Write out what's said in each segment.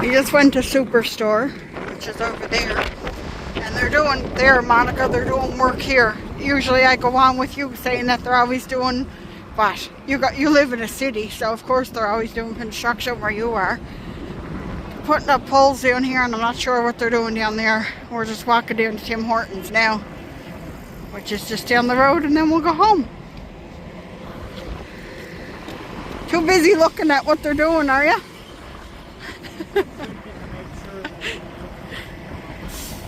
We just went to Superstore, which is over there, and Monica, they're doing work here. Usually I go on with you saying that they're always doing, but you live in a city, so of course they're always doing construction where you are. Putting up poles down here, and I'm not sure what they're doing down there. We're just walking down to Tim Hortons now, which is just down the road, and then we'll go home. Too busy looking at what they're doing, are you?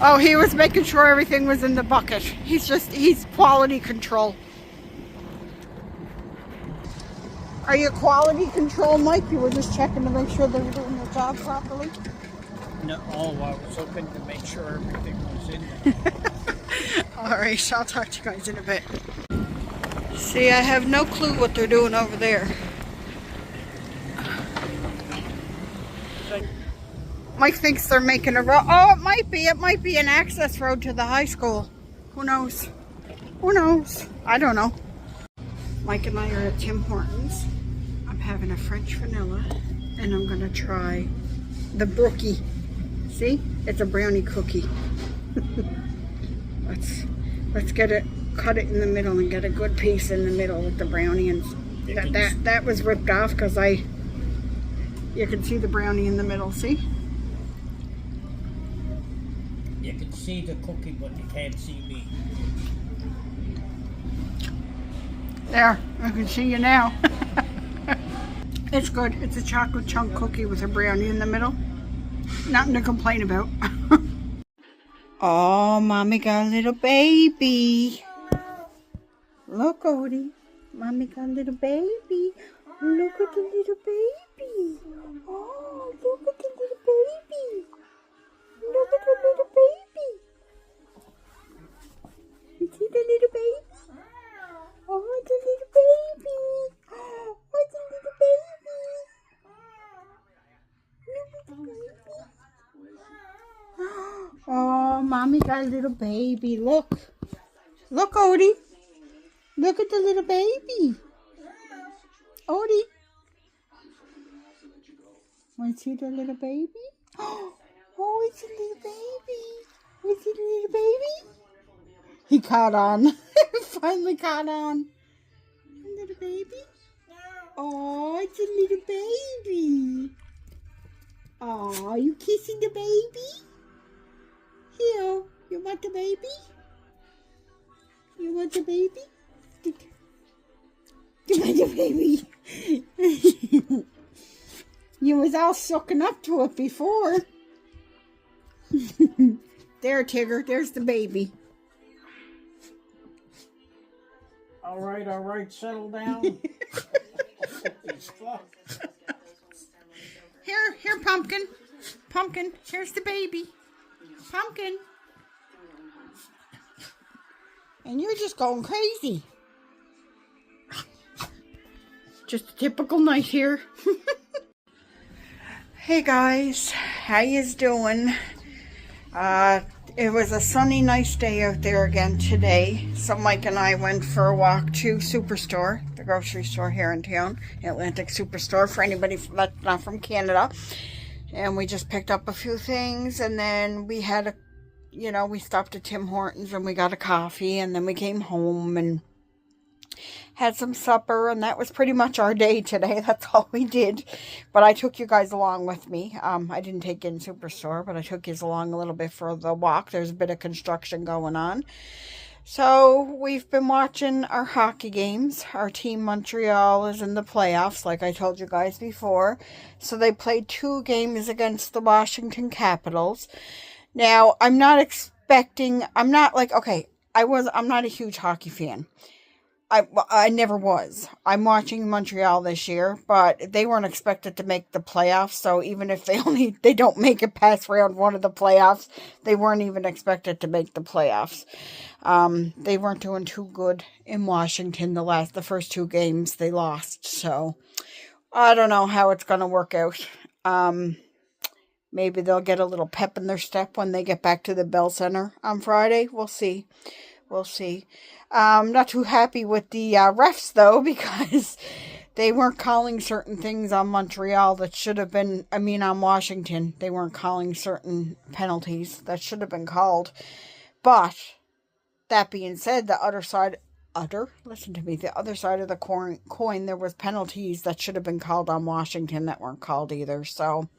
Oh, he was making sure everything was in the bucket. He's quality control. Are you quality control, Mike? You were just checking to make sure they were doing their job properly? No, I was hoping to make sure everything was in there. Alright, I'll talk to you guys in a bit. See, I have no clue what they're doing over there. Mike thinks they're making a road. Oh, it might be. It might be an access road to the high school. Who knows? Who knows? I don't know. Mike and I are at Tim Hortons. I'm having a French vanilla, and I'm gonna try the brookie. See? It's a brownie cookie. Let's get it, cut it in the middle and get a good piece in the middle with the brownie. And that was ripped off because you can see the brownie in the middle. See? You can see the cookie, but you can't see me. There, I can see you now. It's good. It's a chocolate chunk cookie with a brownie in the middle. Nothing to complain about. Oh, Mommy got a little baby. Look, Odie. Mommy got a little baby. Look at the little baby. Oh, look at the little baby. Look at the little baby. You see the little baby? Oh, the little baby. Oh, the little baby. Look at the baby. Oh, Mommy got a little baby. Look. Look, Odie. Look at the little baby. Odie. Want to see the little baby? Oh, it's a little baby. Is it a little baby? He caught on. Finally caught on. A little baby? Oh, it's a little baby. Oh, are you kissing the baby? Here, you want the baby? You want the baby? You want the baby? You was all sucking up to it before. There, Tigger. There's the baby. All right, settle down. Here, Pumpkin. Pumpkin, here's the baby. Pumpkin. And you're just going crazy. Just a typical night here. Hey guys, how yous doing? It was a sunny, nice day out there again today. So Mike and I went for a walk to Superstore, the grocery store here in town, Atlantic Superstore, for anybody that's not from Canada. And we just picked up a few things, and then we had we stopped at Tim Hortons and we got a coffee, and then we came home and had some supper, and that was pretty much our day today. That's all we did. But I took you guys along with me. I didn't take you in Superstore, but I took you along a little bit for the walk. There's a bit of construction going on. So we've been watching our hockey games. Our team Montreal is in the playoffs, like I told you guys before. So they played 2 games against the Washington Capitals. Now, I'm not a huge hockey fan. I never was. I'm watching Montreal this year, but they weren't expected to make the playoffs. So even if they don't make it past round 1 of the playoffs, they weren't even expected to make the playoffs. They weren't doing too good in Washington. The first 2 games they lost. So I don't know how it's going to work out. Maybe they'll get a little pep in their step when they get back to the Bell Center on Friday. We'll see. We'll see. Not too happy with the refs, though, because They weren't calling certain things on Montreal that should have been, on Washington. They weren't calling certain penalties that should have been called. But, that being said, the other side of the coin, there was penalties that should have been called on Washington that weren't called either. So,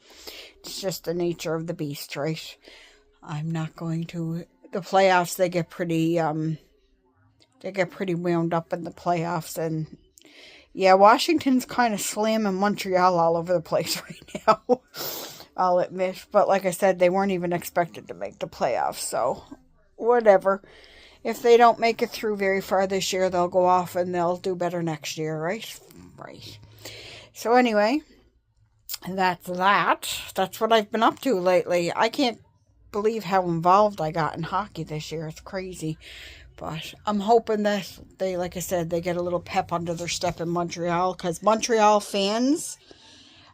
it's just the nature of the beast, right? I'm not going to... The playoffs, they get pretty wound up in the playoffs, and yeah, Washington's kind of slamming Montreal all over the place right now, I'll admit. But like I said, they weren't even expected to make the playoffs, so whatever. If they don't make it through very far this year, they'll go off and they'll do better next year, right? Right. So anyway, that's that. That's what I've been up to lately. I can't believe how involved I got in hockey this year. It's crazy. But I'm hoping that they, like I said, they get a little pep under their step in Montreal, because Montreal fans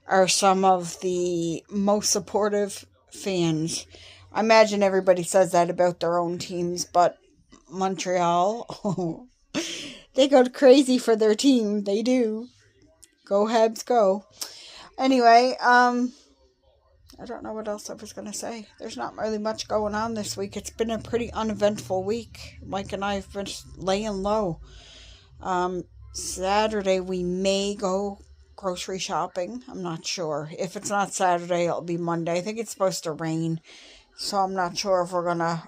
are some of the most supportive fans. I imagine everybody says that about their own teams, but Montreal, they go crazy for their team. They do. Go Habs, go. Anyway, I don't know what else I was going to say. There's not really much going on this week. It's been a pretty uneventful week. Mike and I have been laying low. Saturday, we may go grocery shopping. I'm not sure. If it's not Saturday, it'll be Monday. I think it's supposed to rain, so I'm not sure if we're going to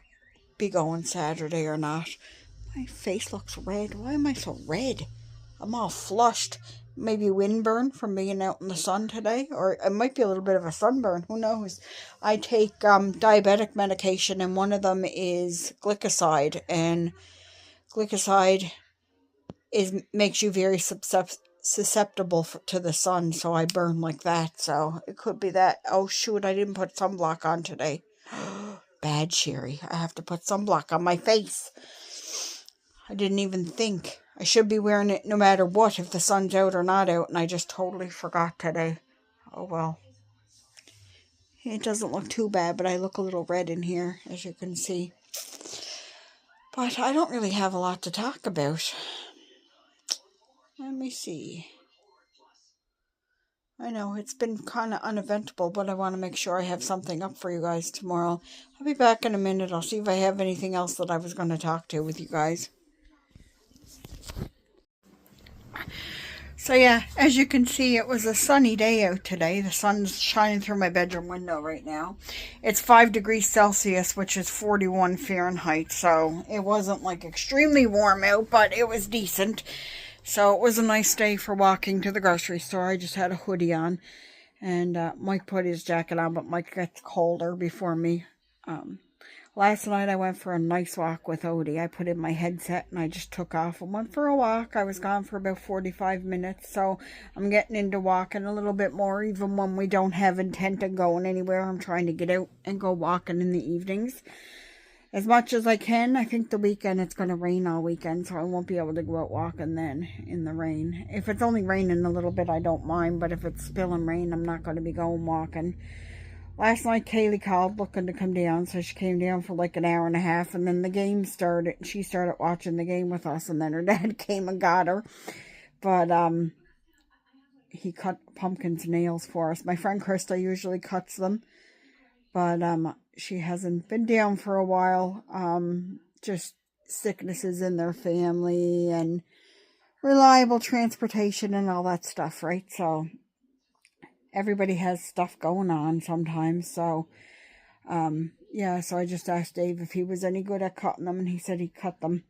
be going Saturday or not. My face looks red. Why am I so red? I'm all flushed. Maybe windburn from being out in the sun today, or it might be a little bit of a sunburn. Who knows? I take diabetic medication, and one of them is glycoside, and glycoside makes you very susceptible to the sun, so I burn like that. So it could be that. Oh shoot, I didn't put sunblock on today. Bad, Sherry. I have to put sunblock on my face. I didn't even think. I should be wearing it no matter what, if the sun's out or not out, and I just totally forgot today. Oh well. It doesn't look too bad, but I look a little red in here, as you can see. But I don't really have a lot to talk about. Let me see. I know, it's been kind of uneventful, but I want to make sure I have something up for you guys tomorrow. I'll be back in a minute. I'll see if I have anything else that I was going to talk to with you guys. So yeah, as you can see, it was a sunny day out today. The sun's shining through my bedroom window right now. It's 5 degrees Celsius, which is 41 Fahrenheit. So it wasn't like extremely warm out, but it was decent. So it was a nice day for walking to the grocery store. I just had a hoodie on, and Mike put his jacket on, but Mike gets colder before me. Last night I went for a nice walk with Odie. I put in my headset and I just took off and went for a walk. I was gone for about 45 minutes, so I'm getting into walking a little bit more, even when we don't have intent of going anywhere. I'm trying to get out and go walking in the evenings as much as I can. I think the weekend it's going to rain all weekend, so I won't be able to go out walking then in the rain. If it's only raining a little bit, I don't mind, but if it's spilling rain, I'm not going to be going walking. Last night, Kaylee called looking to come down, so she came down for like an hour and a half, and then the game started. She started watching the game with us, and then her dad came and got her. But he cut Pumpkin's nails for us. My friend Krista usually cuts them, but she hasn't been down for a while. Just sicknesses in their family and reliable transportation and all that stuff, right? So everybody has stuff going on sometimes. So, yeah, so I just asked Dave if he was any good at cutting them, and he said he cut them.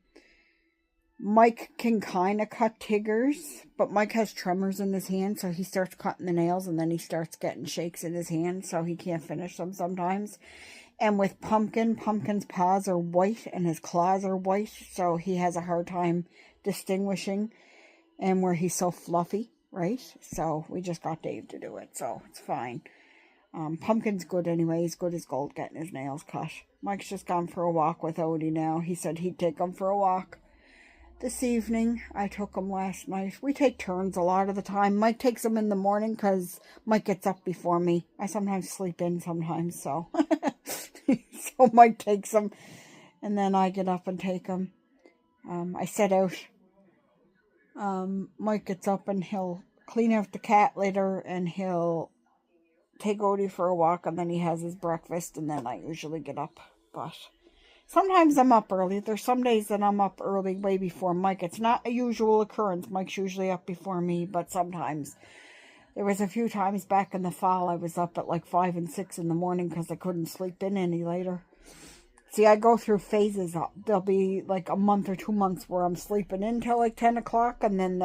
Mike can kind of cut Tiggers, but Mike has tremors in his hand, so he starts cutting the nails, and then he starts getting shakes in his hand, so he can't finish them sometimes. And with Pumpkin's paws are white, and his claws are white, so he has a hard time distinguishing, and where he's so fluffy. Right? So we just got Dave to do it, so it's fine. Pumpkin's good anyway. He's good as gold getting his nails cut. Mike's just gone for a walk with Odie now. He said he'd take him for a walk this evening. I took him last night. We take turns a lot of the time. Mike takes him in the morning because Mike gets up before me. I sometimes sleep in sometimes, so. So Mike takes him, and then I get up and take him. I set out. Mike gets up and he'll clean out the cat litter, and he'll take Odie for a walk, and then he has his breakfast, and then I usually get up. But sometimes I'm up early. There's some days that I'm up early, way before Mike. It's not a usual occurrence. Mike's usually up before me, but sometimes. There was a few times back in the fall I was up at like 5 and 6 in the morning because I couldn't sleep in any later. See, I go through phases. There'll be like a month or 2 months where I'm sleeping in till like 10 o'clock, and then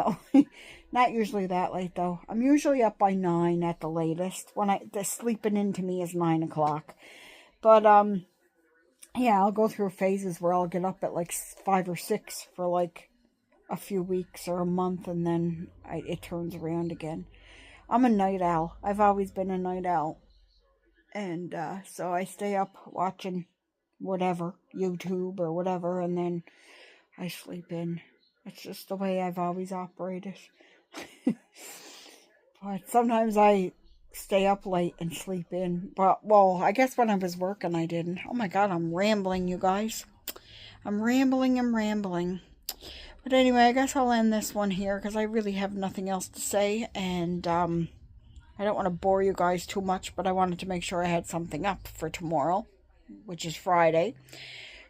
not usually that late though. I'm usually up by 9 at the latest. The sleeping in to me is 9 o'clock. But yeah, I'll go through phases where I'll get up at like 5 or 6 for like a few weeks or a month, and then it turns around again. I'm a night owl. I've always been a night owl. And so I stay up watching whatever, YouTube or whatever, and then I sleep in. It's just the way I've always operated. But sometimes I stay up late and sleep in. But, well, I guess when I was working I didn't. Oh my God, I'm rambling, you guys. I'm rambling. But anyway, I guess I'll end this one here because I really have nothing else to say. And I don't want to bore you guys too much, but I wanted to make sure I had something up for tomorrow, which is Friday.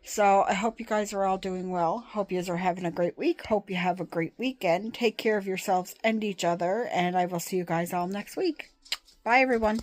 So I hope you guys are all doing well. Hope you guys are having a great week. Hope you have a great weekend. Take care of yourselves and each other. And I will see you guys all next week. Bye, everyone.